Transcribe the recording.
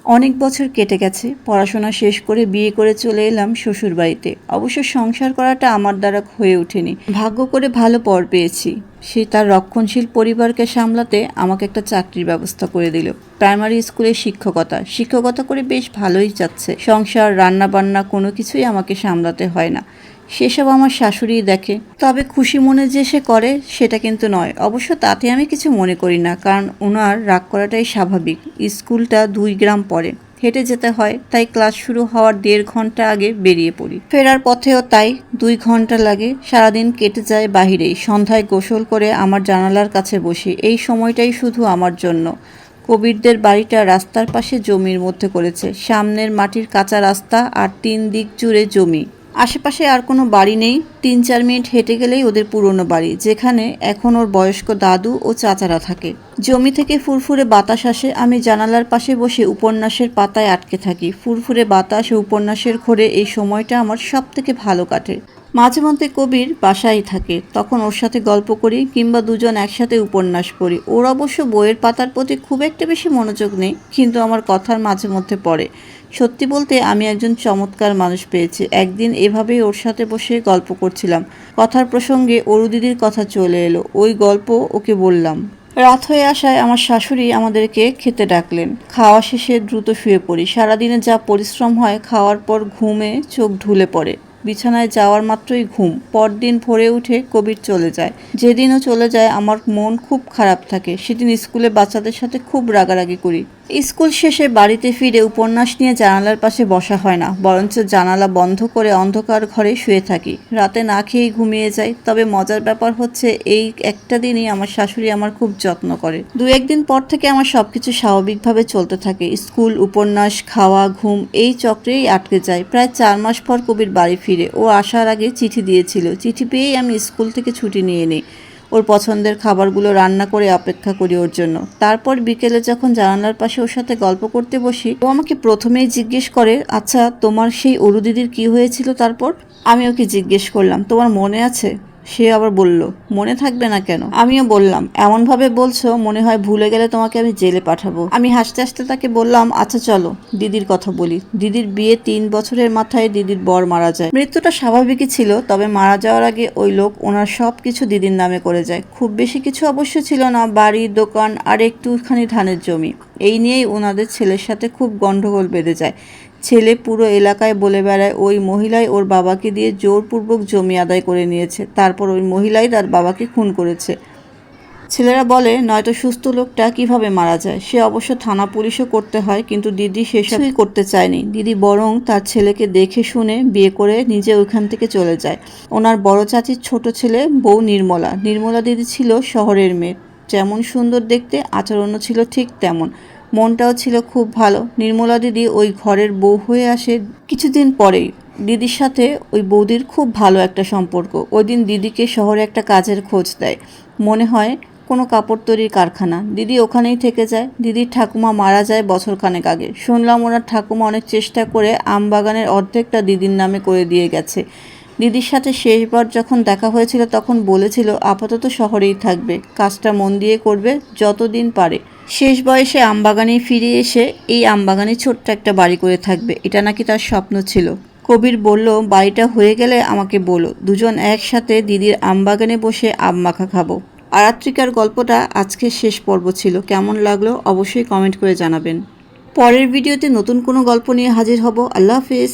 অনেক বছর কেটে গেছে, পড়াশোনা শেষ করে বিয়ে করে চলে এলাম শ্বশুরবাড়িতে। অবশ্য সংসার করাটা আমার দ্বারা হয়ে ওঠেনি। ভাগ্য করে ভালো পর পেয়েছি। সে তার রক্ষণশীল পরিবারকে সামলাতে আমাকে একটা চাকরির ব্যবস্থা করে দিল। প্রাইমারি স্কুলে শিক্ষকতা করে বেশ ভালোই যাচ্ছে। সংসার, রান্না বান্না কোনো কিছুই আমাকে সামলাতে হয় না। সেসব আমার শাশুড়িই দেখে। তবে খুশি মনে যে সে করে সেটা কিন্তু নয়। অবশ্য তাতে আমি কিছু মনে করি না, কারণ ওনার রাগ করাটাই স্বাভাবিক। স্কুলটা 2 গ্রাম পরে, হেঁটে যেতে হয়, তাই ক্লাস শুরু হওয়ার 1.5 ঘন্টা আগে বেরিয়ে পড়ি। ফেরার পথেও তাই 2 ঘন্টা লাগে। সারাদিন কেটে যায় বাহিরেই। সন্ধ্যায় গোসল করে আমার জানালার কাছে বসি। এই সময়টাই শুধু আমার জন্য। কবিরদের বাড়িটা রাস্তার পাশে জমির মধ্যে করেছে। সামনের মাটির কাঁচা রাস্তা আর 3 দিক জুড়ে জমি। আশেপাশে আর কোনো বাড়ি নেই। 3-4 মিনিট হেঁটে গেলেই ওদের পুরনো বাড়ি, যেখানে এখন ওর বয়স্ক দাদু ও চাচারা থাকে। জমি থেকে ফুরফুরে বাতাস আসে। আমি জানালার পাশে বসে উপন্যাসের পাতায় আটকে থাকি। ফুরফুরে বাতাস ও উপন্যাসের ঘোরে এই সময়টা আমার সব থেকে ভালো কাটে। মাঝে মধ্যে কবির বাসায় থাকে, তখন ওর সাথে গল্প করি কিংবা দুজন একসাথে উপন্যাস পড়ি। ওর অবশ্য বইয়ের পাতার প্রতি খুব একটা বেশি মনোযোগ নেই, কিন্তু আমার কথার মাঝে মধ্যে পড়ে। সত্যি বলতে আমি একজন চমৎকার মানুষ পেয়েছি। একদিন এভাবেই ওর সাথে বসে গল্প করছিলাম। কথার প্রসঙ্গে অরু দিদির কথা চলে এলো। ওই গল্প ওকে বললাম। রাত হয়ে আসায় আমার শাশুড়ি আমাদেরকে খেতে ডাকলেন। খাওয়া শেষে দ্রুত শুয়ে পড়ি। সারাদিনে যা পরিশ্রম হয়, খাওয়ার পর ঘুমে চোখ ঢুলে পড়ে। বিছানায় যাওয়ার মাত্রই ঘুম। পরদিন ভোরে উঠে কবির চলে যায়। যেদিনও চলে যায় আমার মন খুব খারাপ থাকে। সেদিন স্কুলে বাচ্চাদের সাথে খুব রাগারাগি করি। স্কুল শেষে বাড়িতে ফিরে উপন্যাস নিয়ে জানালার পাশে বসা হয় না, বরঞ্চ জানালা বন্ধ করে অন্ধকার ঘরে শুয়ে থাকি। রাতে না খেয়েই ঘুমিয়ে যাই। তবে মজার ব্যাপার হচ্ছে, এই একটা দিনই আমার শাশুড়ি আমার খুব যত্ন করে। 2-1 দিন পর থেকে আমার সবকিছু স্বাভাবিকভাবে চলতে থাকে। স্কুল, উপন্যাস, খাওয়া, ঘুম এই চক্রেই আটকে যায়। প্রায় 4 মাস পর কবির বাড়ি ফিরে। ও আসার আগে চিঠি দিয়েছিল। চিঠি পেয়েই আমি স্কুল থেকে ছুটি নিয়ে নিই। ওর পছন্দের খাবারগুলো রান্না করে অপেক্ষা করি ওর জন্য। তারপর বিকেলে যখন জানালার পাশে ওর সাথে গল্প করতে বসি, ও আমাকে প্রথমেই জিজ্ঞেস করে, আচ্ছা তোমার সেই অরু দিদির কী হয়েছিল তারপর? আমি ওকে জিজ্ঞেস করলাম, তোমার মনে আছে? সে আবার বলল, মনে থাকবে না কেন? আমিও বললাম, এমনভাবে বলছো মনে হয় ভুলে গেলে তোমাকে আমি জেলে পাঠাবো। আমি হাসতে হাসতে তাকে বললাম, আচ্ছা চলো দিদির কথা বলি। দিদির বিয়ে 3 বছরের মাথায় দিদির বর মারা যায়। মৃত্যুটা স্বাভাবিকই ছিল, তবে মারা যাওয়ার আগে ওই লোক ওনার সব কিছু দিদির নামে করে যায়। খুব বেশি কিছু অবশ্য ছিল না, বাড়ি, দোকান আর একটুখানি ধানের জমি। এই নিয়েই ওনাদের ছেলের সাথে খুব গন্ডগোল বেঁধে যায়। ছেলে পুরো এলাকায় বলে বেড়ায় ওই মহিলাই ওর বাবাকে দিয়ে জোরপূর্বক জমি আদায় করে নিয়েছে। তারপর ওই মহিলাই তার বাবাকে খুন করেছে। ছেলেরা বলে, নয়তো সুস্থ লোকটা কিভাবে মারা যায়। সে অবশ্য থানা পুলিশও করতে হয়, কিন্তু দিদি সেসবই করতে চায়নি। দিদি বরং তার ছেলেকে দেখে শুনে বিয়ে করে নিজে ওইখান থেকে চলে যায়। ওনার বড় চাচির ছোট ছেলে বউ নির্মলা। নির্মলা দিদি ছিল শহরের মেয়ে। যেমন সুন্দর দেখতে, আচরণও ছিল ঠিক তেমন। মনটাও ছিল খুব ভালো। নির্মলা দিদি ওই ঘরের বউ হয়ে আসে কিছুদিন পরেই। দিদির সাথে ওই বৌদির খুব ভালো একটা সম্পর্ক। ওই দিন দিদিকে শহরে একটা কাজের খোঁজ দেয়, মনে হয় কোনো কাপড় তৈরির কারখানা। দিদি ওখানেই থেকে যায়। দিদির ঠাকুমা মারা যায় বছরখানেক আগে। শুনলাম ওনার ঠাকুমা অনেক চেষ্টা করে আমবাগানের অর্ধেকটা দিদির নামে করে দিয়ে গেছে। দিদির সাথে শেষবার যখন দেখা হয়েছিল তখন বলেছিল আপাতত শহরেই থাকবে, কাজটা মন দিয়ে করবে যতদিন পারে। শেষ বয়সে আমবাগানে ফিরে এসে এই আমবাগানে ছোট্ট একটা বাড়ি করে থাকবে, এটা নাকি তার স্বপ্ন ছিল। কবির বলল, বাড়িটা হয়ে গেলে আমাকে বলো, দুজন একসাথে দিদির আমবাগানে বসে আম মাখা খাবো। আরাত্রিকার গল্পটা আজকের শেষ পর্ব ছিল। কেমন লাগলো অবশ্যই কমেন্ট করে জানাবেন। পরের ভিডিওতে নতুন কোনো গল্প নিয়ে হাজির হব। আল্লাহ হাফেজ।